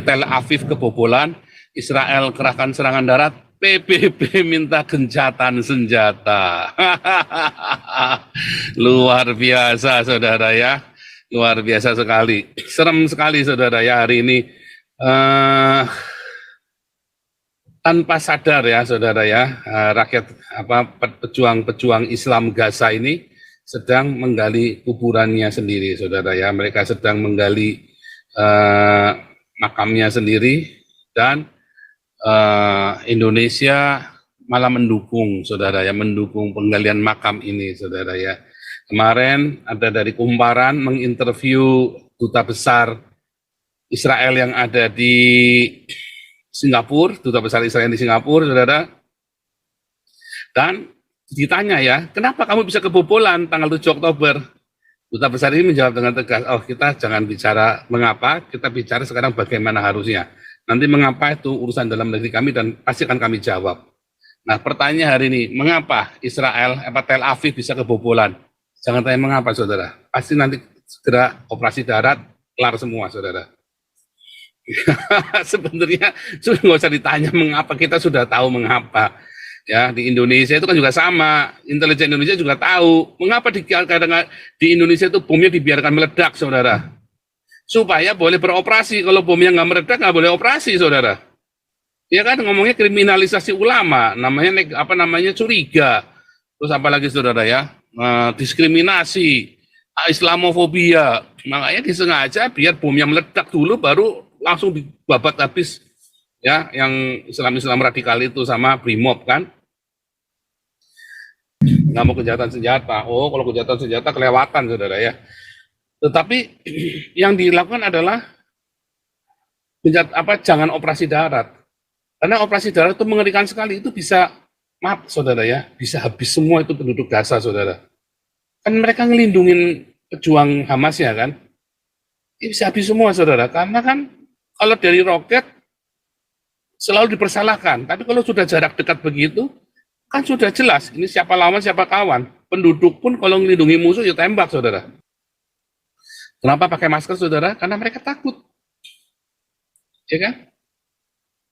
Tel Aviv kebobolan, Israel kerahkan serangan darat, PBB minta gencatan senjata. Luar biasa saudara ya, luar biasa sekali, serem sekali saudara ya hari ini. Tanpa sadar ya saudara ya, rakyat pejuang-pejuang Islam Gaza ini sedang menggali kuburannya sendiri saudara ya, mereka sedang menggali makamnya sendiri, dan Indonesia malah mendukung saudara ya, mendukung penggalian makam ini saudara ya. Kemarin ada dari Kumparan menginterview duta besar Israel yang ada di Singapura, duta besar Israel di Singapura saudara, dan ditanya ya, kenapa kamu bisa kebobolan tanggal 7 Oktober? Duta besar ini menjawab dengan tegas, oh kita jangan bicara mengapa, kita bicara sekarang bagaimana harusnya. Nanti mengapa itu urusan dalam negeri kami dan pasti akan kami jawab. Nah pertanyaan hari ini, mengapa Israel, Tel Aviv bisa kebobolan? Jangan tanya mengapa saudara, pasti nanti segera operasi darat, kelar semua saudara. Sebenarnya sudah nggak usah ditanya mengapa, kita sudah tahu mengapa. Ya, di Indonesia itu kan juga sama, intelijen Indonesia juga tahu mengapa di Indonesia itu bomnya dibiarkan meledak saudara, supaya boleh beroperasi. Kalau bomnya nggak meledak nggak boleh operasi saudara. Ya kan, ngomongnya kriminalisasi ulama, namanya curiga, terus apalagi saudara ya, diskriminasi, Islamofobia. Makanya disengaja biar bomnya meledak dulu baru langsung dibabat habis ya yang Islam radikal itu sama Brimob kan. Nggak mau kejahatan senjata. Oh, kalau kejahatan senjata kelewatan saudara ya. Tetapi yang dilakukan adalah jangan operasi darat. Karena operasi darat itu mengerikan sekali, itu bisa maaf saudara ya, bisa habis semua itu penduduk Gaza saudara. Kan mereka ngelindungin pejuang Hamas ya kan. Ini bisa habis semua saudara, karena kan kalau dari roket selalu dipersalahkan, tapi kalau sudah jarak dekat begitu, kan sudah jelas ini siapa lawan siapa kawan. Penduduk pun kalau melindungi musuh ya tembak saudara. Kenapa pakai masker saudara? Karena mereka takut, ya kan?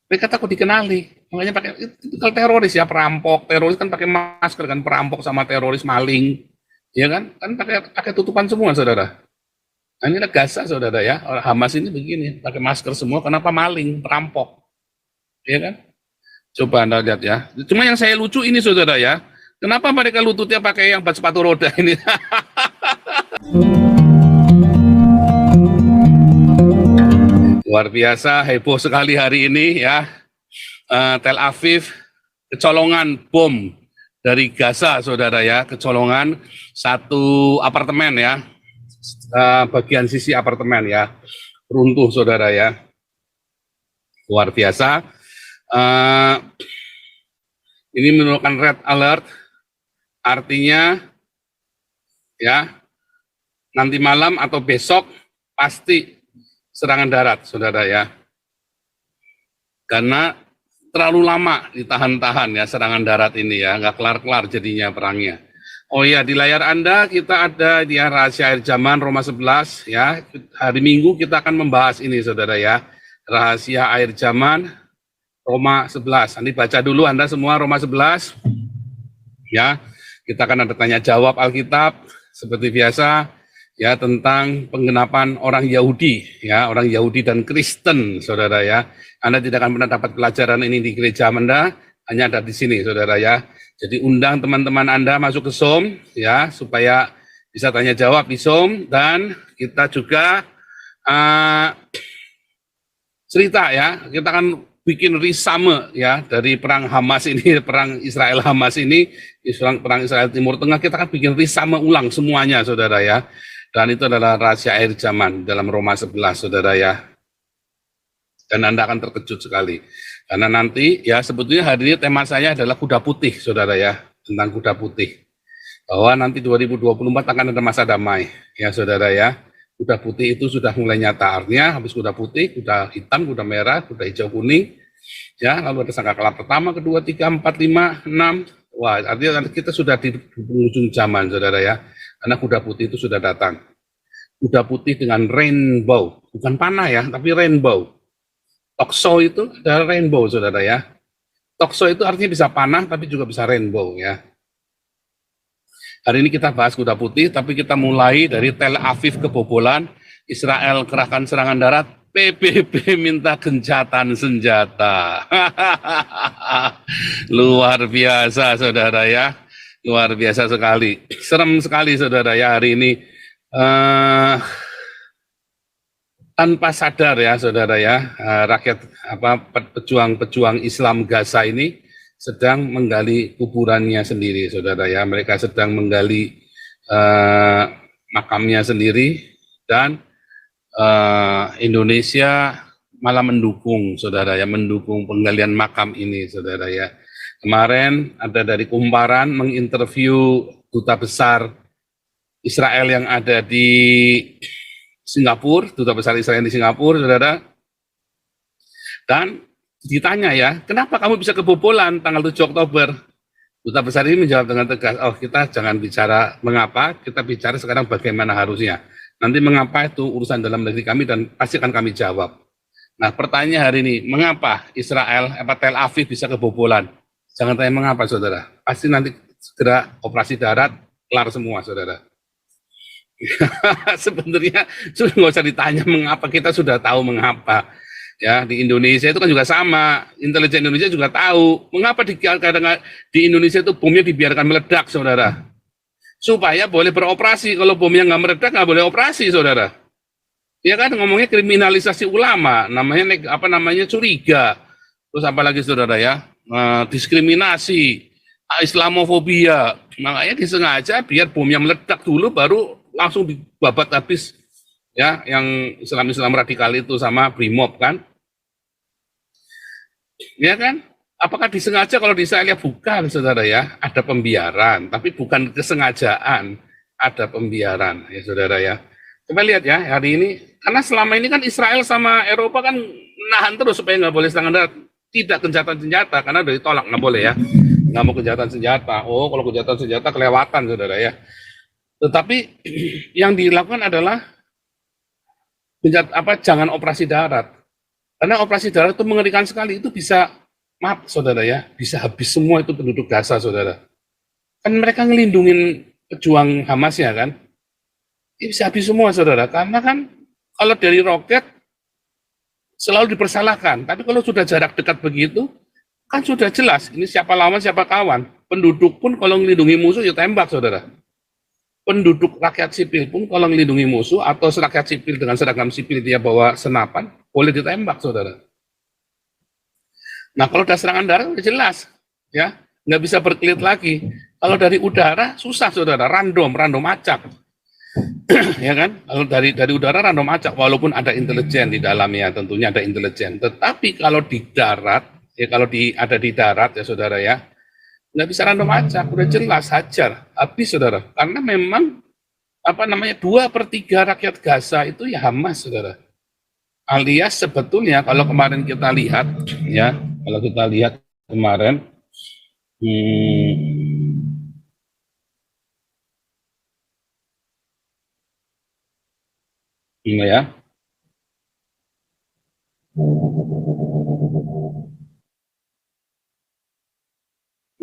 Mereka takut dikenali, makanya pakai itu. Kalau teroris ya, perampok, teroris kan pakai masker kan, perampok sama teroris maling, ya kan? Kan pakai tutupan semua saudara. Nah, inilah Gaza saudara ya, orang Hamas ini begini, pakai masker semua, kenapa maling, perampok, ya kan? Coba Anda lihat ya. Cuma yang saya lucu ini saudara ya, kenapa mereka lututnya pakai yang sepatu roda ini? Luar biasa, heboh sekali hari ini ya. Tel Aviv kecolongan bom dari Gaza saudara ya, kecolongan satu apartemen ya, bagian sisi apartemen ya, runtuh saudara ya. Luar biasa. Ini menunjukkan red alert, artinya ya nanti malam atau besok pasti serangan darat saudara ya, karena terlalu lama ditahan-tahan ya serangan darat ini ya, nggak kelar-kelar jadinya perangnya. Oh ya, di layar Anda kita ada di rahasia akhir zaman Roma 11 ya. Hari Minggu kita akan membahas ini saudara ya, rahasia akhir zaman Roma 11. Nanti baca dulu Anda semua Roma 11 ya. Kita akan ada tanya jawab Alkitab seperti biasa ya, tentang penggenapan orang Yahudi ya, orang Yahudi dan Kristen saudara ya. Anda tidak akan pernah dapat pelajaran ini di gereja Anda, hanya ada di sini saudara ya. Jadi undang teman-teman Anda masuk ke Zoom ya, supaya bisa tanya jawab di Zoom, dan kita juga cerita ya, kita akan bikin risame ya dari perang Hamas ini, perang Israel Hamas ini, perang Israel Timur Tengah, kita akan bikin risame ulang semuanya saudara ya. Dan itu adalah rahasia akhir zaman dalam Roma 11 saudara ya. Dan Anda akan terkejut sekali. Karena nanti ya, sebetulnya hari ini tema saya adalah kuda putih saudara ya, tentang kuda putih. Bahwa nanti 2024 akan ada masa damai ya saudara ya. Kuda putih itu sudah mulai nyata, artinya habis kuda putih, kuda hitam, kuda merah, kuda hijau kuning, ya, lalu ada sangkakala pertama, kedua, 3, 4, 5, 6, wah, artinya kita sudah di ujung zaman, saudara ya, karena kuda putih itu sudah datang. Kuda putih dengan rainbow, bukan panah ya, tapi rainbow. Tokso itu adalah rainbow, saudara ya. Tokso itu artinya bisa panah, tapi juga bisa rainbow ya. Hari ini kita bahas kuda putih, tapi kita mulai dari Tel Aviv kebobolan, Israel kerahkan serangan darat, PBB minta gencatan senjata. Luar biasa, saudara ya. Luar biasa sekali. Serem sekali, saudara ya, hari ini. Tanpa sadar ya, saudara ya, rakyat pejuang-pejuang Islam Gaza ini sedang menggali kuburannya sendiri, saudara ya. Mereka sedang menggali makamnya sendiri, dan Indonesia malah mendukung, saudara ya, mendukung penggalian makam ini, saudara ya. Kemarin ada dari Kumparan menginterview duta besar Israel yang ada di Singapura, duta besar Israel di Singapura, saudara. Dan ditanya ya, kenapa kamu bisa kebobolan tanggal 7 Oktober? Duta besar ini menjawab dengan tegas, oh kita jangan bicara mengapa, kita bicara sekarang bagaimana harusnya. Nanti mengapa itu urusan dalam negeri kami dan pasti akan kami jawab. Nah pertanyaan hari ini, mengapa Israel, Tel Aviv bisa kebobolan? Jangan tanya mengapa, saudara. Pasti nanti segera operasi darat, kelar semua, saudara. Sebenarnya sudah nggak usah ditanya mengapa, kita sudah tahu mengapa. Ya, di Indonesia itu kan juga sama, intelijen Indonesia juga tahu mengapa di Indonesia itu bomnya dibiarkan meledak, saudara, supaya boleh beroperasi. Kalau bomnya nggak meledak nggak boleh operasi, saudara. Ya kan, ngomongnya kriminalisasi ulama, namanya curiga, terus apalagi, saudara ya, diskriminasi, Islamofobia. Makanya disengaja biar bomnya meledak dulu, baru langsung dibabat habis ya yang Islam radikal itu sama Brimob kan, ya kan? Apakah disengaja? Kalau di Israel ya bukan, saudara ya, ada pembiaran, tapi bukan kesengajaan, ada pembiaran ya, saudara ya. Coba lihat ya hari ini, karena selama ini kan Israel sama Eropa kan nahan terus supaya nggak boleh serangan darat, tidak gencatan senjata, karena udah ditolak, nggak boleh ya, nggak mau gencatan senjata. Oh, kalau gencatan senjata kelewatan, saudara ya. Tetapi yang dilakukan adalah jangan operasi darat, karena operasi darat itu mengerikan sekali. Itu bisa, maaf saudara ya, bisa habis semua itu penduduk Gaza, saudara. Kan mereka ngelindungin pejuang Hamas ya kan, ini bisa habis semua, saudara. Karena kan kalau dari roket selalu dipersalahkan, tapi kalau sudah jarak dekat begitu kan sudah jelas ini siapa lawan siapa kawan. Penduduk pun kalau ngelindungi musuh ya tembak, saudara. Penduduk rakyat sipil pun kalau melindungi musuh atau rakyat sipil dengan seragam sipil dia bawa senapan, boleh ditembak, saudara. Nah kalau ada serangan darat udah jelas, ya nggak bisa berkelit lagi. Kalau dari udara susah, saudara, random acak, ya kan? Kalau dari udara random acak, walaupun ada intelijen di dalamnya, tentunya ada intelijen. Tetapi kalau di darat, ya ada di darat ya, saudara ya, nggak bisa random acak, udah jelas hajar habis, saudara. Karena memang 2/3 rakyat Gaza itu ya Hamas, saudara. Alias sebetulnya kalau kemarin kita lihat ya, kemarin ya,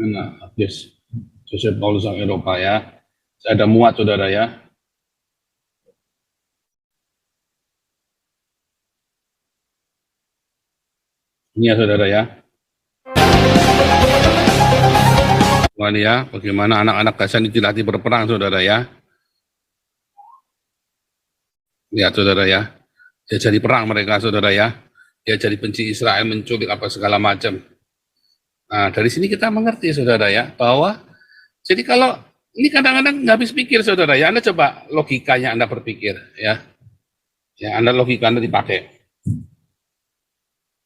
nah, habis Joseph Paulus sang Eropa ya. Saya ada muat, saudara ya. Ini ya, saudara ya. Wah, ini ya, bagaimana anak-anak Gaza ini dilatih berperang, saudara ya. Lihat, saudara ya. Dia jadi perang mereka, saudara ya. Dia jadi benci Israel, menculik apa segala macam. Nah, dari sini kita mengerti, saudara ya, bahwa jadi kalau ini kadang-kadang nggak habis pikir, saudara ya. Anda coba logikanya Anda berpikir ya. Ya, Anda logika Anda dipakai.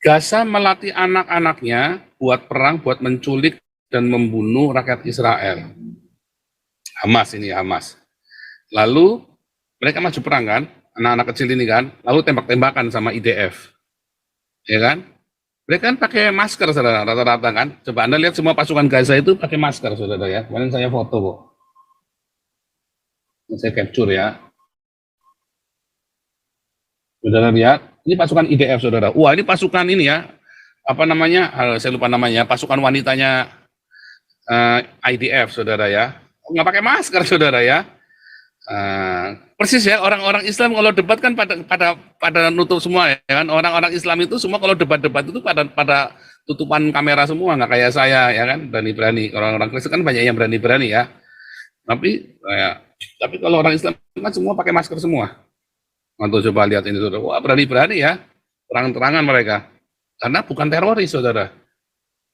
Gaza melatih anak-anaknya buat perang, buat menculik dan membunuh rakyat Israel. Hamas ini, Hamas. Lalu mereka maju perang kan, anak-anak kecil ini kan, lalu tembak-tembakan sama IDF. Ya kan? Mereka kan pakai masker, saudara, rata-rata kan. Coba Anda lihat semua pasukan Gaza itu pakai masker, saudara ya. Kemarin saya foto kok. Saya capture ya. Saudara lihat, ini pasukan IDF, saudara. Wah, ini pasukan ini ya, apa namanya? Saya lupa namanya. Pasukan wanitanya IDF, saudara ya. Nggak pakai masker, saudara ya. Persis ya, orang-orang Islam kalau debat kan pada nutup semua ya kan. Orang-orang Islam itu semua kalau debat-debat itu pada tutupan kamera semua, nggak kayak saya ya kan, berani-berani. Orang-orang Kristen kan banyak yang berani-berani ya. Tapi kalau orang Islam kan semua pakai masker semua. Untuk coba lihat ini saudara, wah berani-berani ya, terang-terangan mereka. Karena bukan teroris saudara,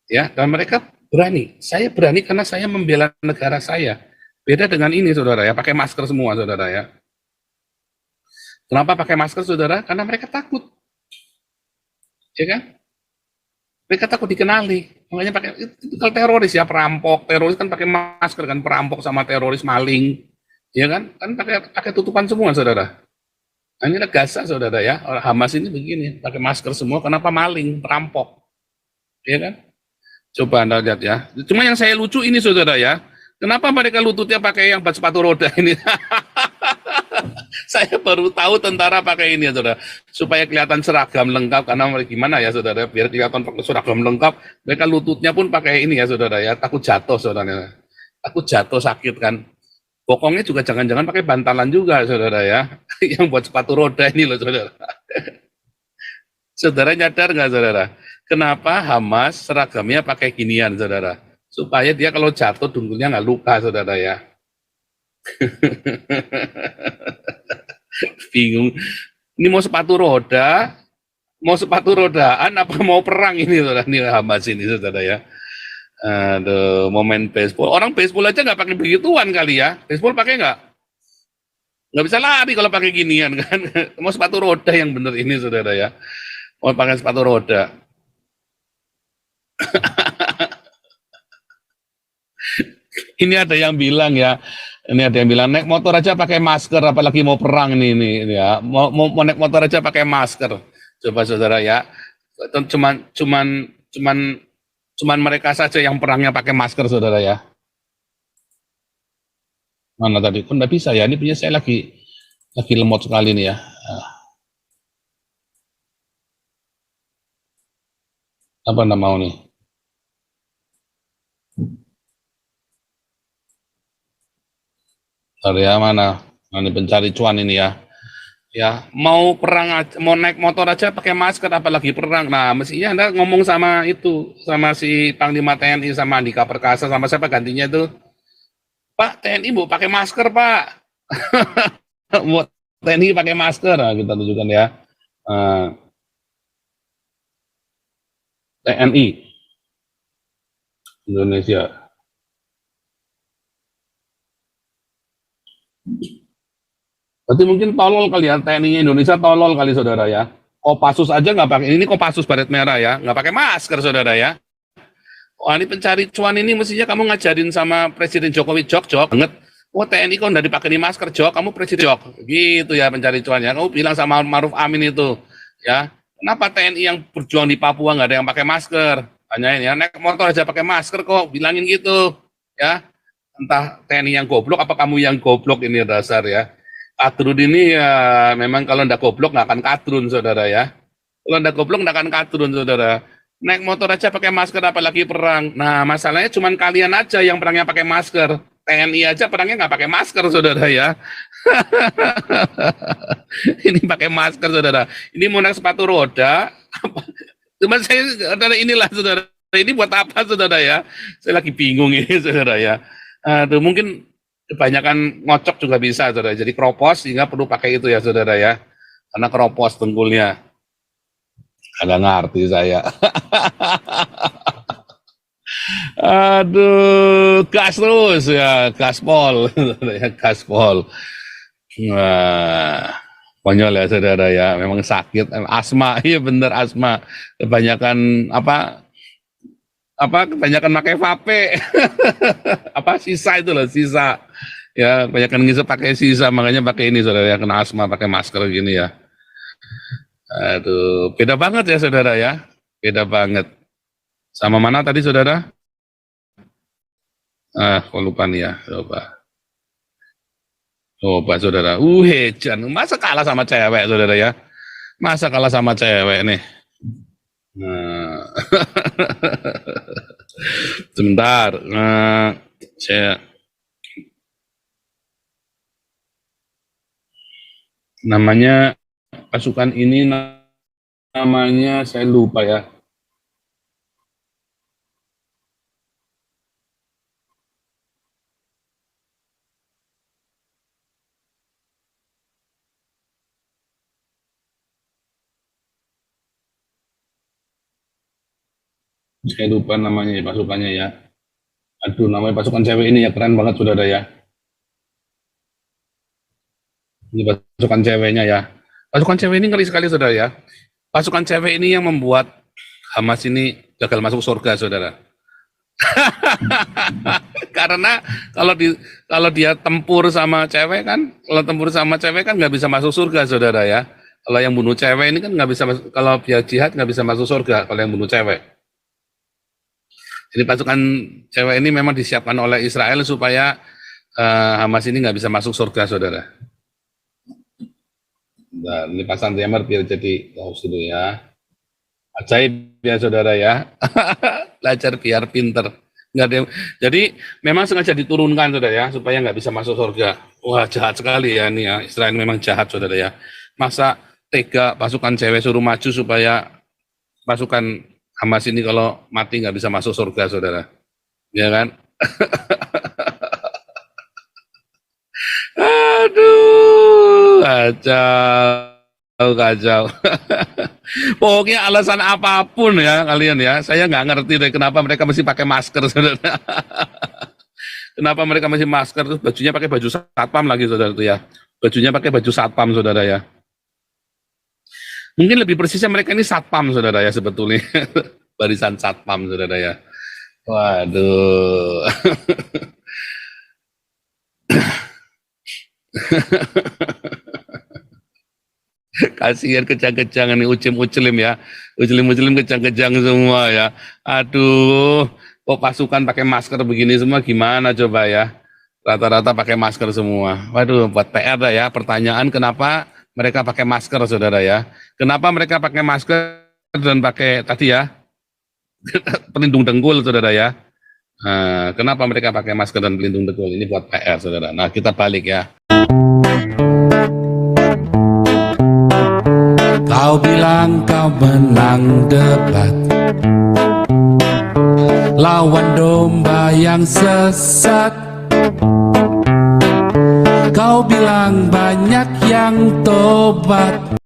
ya. Dan mereka berani. Saya berani karena saya membela negara saya. Beda dengan ini saudara ya, pakai masker semua saudara ya. Kenapa pakai masker saudara? Karena mereka takut, ya kan? Mereka takut dikenali. Makanya pakai itu kalau teroris ya, perampok, teroris kan pakai masker kan, perampok sama teroris maling, ya kan? Kan pakai tutupan semua saudara. Nah, ini Gaza saudara ya, orang Hamas ini begini, pakai masker semua, kenapa maling, perampok, ya kan? Coba Anda lihat ya. Cuma yang saya lucu ini saudara ya, kenapa mereka lututnya pakai yang sepatu roda ini? Saya baru tahu tentara pakai ini ya saudara, supaya kelihatan seragam lengkap, karena gimana ya saudara, biar kelihatan pakai seragam lengkap, mereka lututnya pun pakai ini ya saudara ya, takut jatuh saudara, takut jatuh sakit kan. Bokongnya juga jangan-jangan pakai bantalan juga saudara ya, yang buat sepatu roda ini loh saudara. Saudara nyadar nggak saudara, kenapa Hamas seragamnya pakai ginian saudara, supaya dia kalau jatuh dungkulnya nggak luka saudara ya. Bingung, ini mau sepatu roda, mau sepatu rodaan apa mau perang ini saudara, ini Hamas ini saudara ya. Aduh, momen baseball, orang baseball aja nggak pakai begituan kali ya, baseball pakai nggak bisa lari kalau pakai ginian kan. Mau sepatu roda yang bener ini saudara ya, mau pakai sepatu roda. Ini ada yang bilang ya, ini ada yang bilang naik motor aja pakai masker, apalagi mau perang ini ya, mau naik motor aja pakai masker. Coba saudara ya, cuman cuman cuman cuman mereka saja yang perangnya pakai masker saudara ya. Mana tadi pun nggak bisa ya, ini punya saya lagi lemot sekali nih ya. Apa nama mau nih? Area mana? Ini pencari cuan ini ya. Ya, mau perang, mau naik motor aja pakai masker, apalagi perang. Nah, mestinya Anda ngomong sama itu, sama si Panglima TNI, sama Andika Perkasa, sama siapa gantinya itu. Pak, TNI mau pakai masker, Pak. Buat TNI pakai masker, nah, kita tunjukkan ya. TNI Indonesia. Berarti mungkin tolol kali ya, TNI Indonesia tolol kali saudara ya. Kopassus aja nggak pakai, ini Kopassus baret merah ya, nggak pakai masker saudara ya. Wah, ini pencari cuan ini mestinya kamu ngajarin sama Presiden Jokowi, Jok banget. Oh, TNI kok udah dipakai masker, Jok, kamu Presiden Jok. Gitu ya pencari cuan ya. Kamu bilang sama Maruf Amin itu, ya. Kenapa TNI yang berjuang di Papua nggak ada yang pakai masker? Tanyain ya, naik motor aja pakai masker kok, bilangin gitu, ya. Entah TNI yang goblok, apa kamu yang goblok ini dasar ya. Kadrun ini ya memang kalau ndak goblok nggak akan kadrun saudara ya. Kalau ndak goblok nggak akan kadrun saudara. Naik motor aja pakai masker apalagi perang. Nah masalahnya cuma kalian aja yang perangnya pakai masker. TNI aja perangnya nggak pakai masker saudara ya. Ini pakai masker saudara. Ini mau naik sepatu roda. Cuma saya inilah saudara. Ini buat apa saudara ya? Saya lagi bingung ini saudara ya. Aduh, mungkin kebanyakan ngocok juga bisa saudara, jadi kropos sehingga perlu pakai itu ya saudara ya, karena kropos dengkulnya. Agak ngerti saya. Aduh, gas terus ya, gaspol ya, gaspol. Wah, konyol ya saudara ya, memang sakit, asma, iya bener asma, kebanyakan kebanyakan pakai vape. Apa sisa itu loh, sisa ya, kebanyakan ngisep pakai sisa, makanya pakai ini saudara ya, kena asma pakai masker gini ya. Aduh, beda banget ya saudara ya, beda banget. Sama mana tadi saudara? Kok lupa nih ya, coba saudara. Hejan, masa kalah sama cewek saudara ya. Masa kalah sama cewek nih? Nah, sebentar. Saya namanya pasukan ini namanya saya lupa ya. Saya lupa namanya ya, pasukannya ya. Aduh, namanya pasukan cewek ini ya keren banget saudara ya. Ini pasukan ceweknya ya. Pasukan cewek ini ngeri sekali saudara ya. Pasukan cewek ini yang membuat Hamas ini gagal masuk surga saudara. Karena kalau dia tempur sama cewek kan, kalau tempur sama cewek kan nggak bisa masuk surga saudara ya. Kalau yang bunuh cewek ini kan nggak bisa kalau dia jihad nggak bisa masuk surga kalau yang bunuh cewek. Jadi pasukan cewek ini memang disiapkan oleh Israel supaya Hamas ini nggak bisa masuk surga saudara. Nah, ini pasang timer biar jadi host dulu ya. Ajaib ya saudara ya. Belajar biar pinter. Nggak ada, jadi memang sengaja diturunkan saudara ya supaya nggak bisa masuk surga. Wah jahat sekali ya ini ya. Israel memang jahat saudara ya. Masa tega pasukan cewek suruh maju supaya pasukan Hamas ini kalau mati nggak bisa masuk surga saudara. Ya kan? Aduh, kacau. Pokoknya alasan apapun ya kalian ya, saya nggak ngerti deh kenapa mereka mesti pakai masker, saudara. Kenapa mereka mesti masker, terus bajunya pakai baju satpam lagi, saudara itu ya. Bajunya pakai baju satpam, saudara ya. Mungkin lebih persisnya mereka ini satpam, saudara ya sebetulnya. Barisan satpam, saudara ya. Waduh. Kasihan kejang-kejang nih ucim-ucelim ya. Ucelim-ucelim kejang-kejang semua ya. Aduh, kok pasukan pakai masker begini semua gimana coba ya. Rata-rata pakai masker semua. Waduh, buat PR dah ya. Pertanyaan kenapa mereka pakai masker saudara ya. Kenapa mereka pakai masker dan pakai tadi ya pelindung dengkul saudara ya. Nah, kenapa mereka pakai masker dan pelindung dengkul? Ini buat PR saudara. Nah, kita balik ya. Kau bilang kau menang debat, lawan domba yang sesat. Kau bilang banyak yang tobat.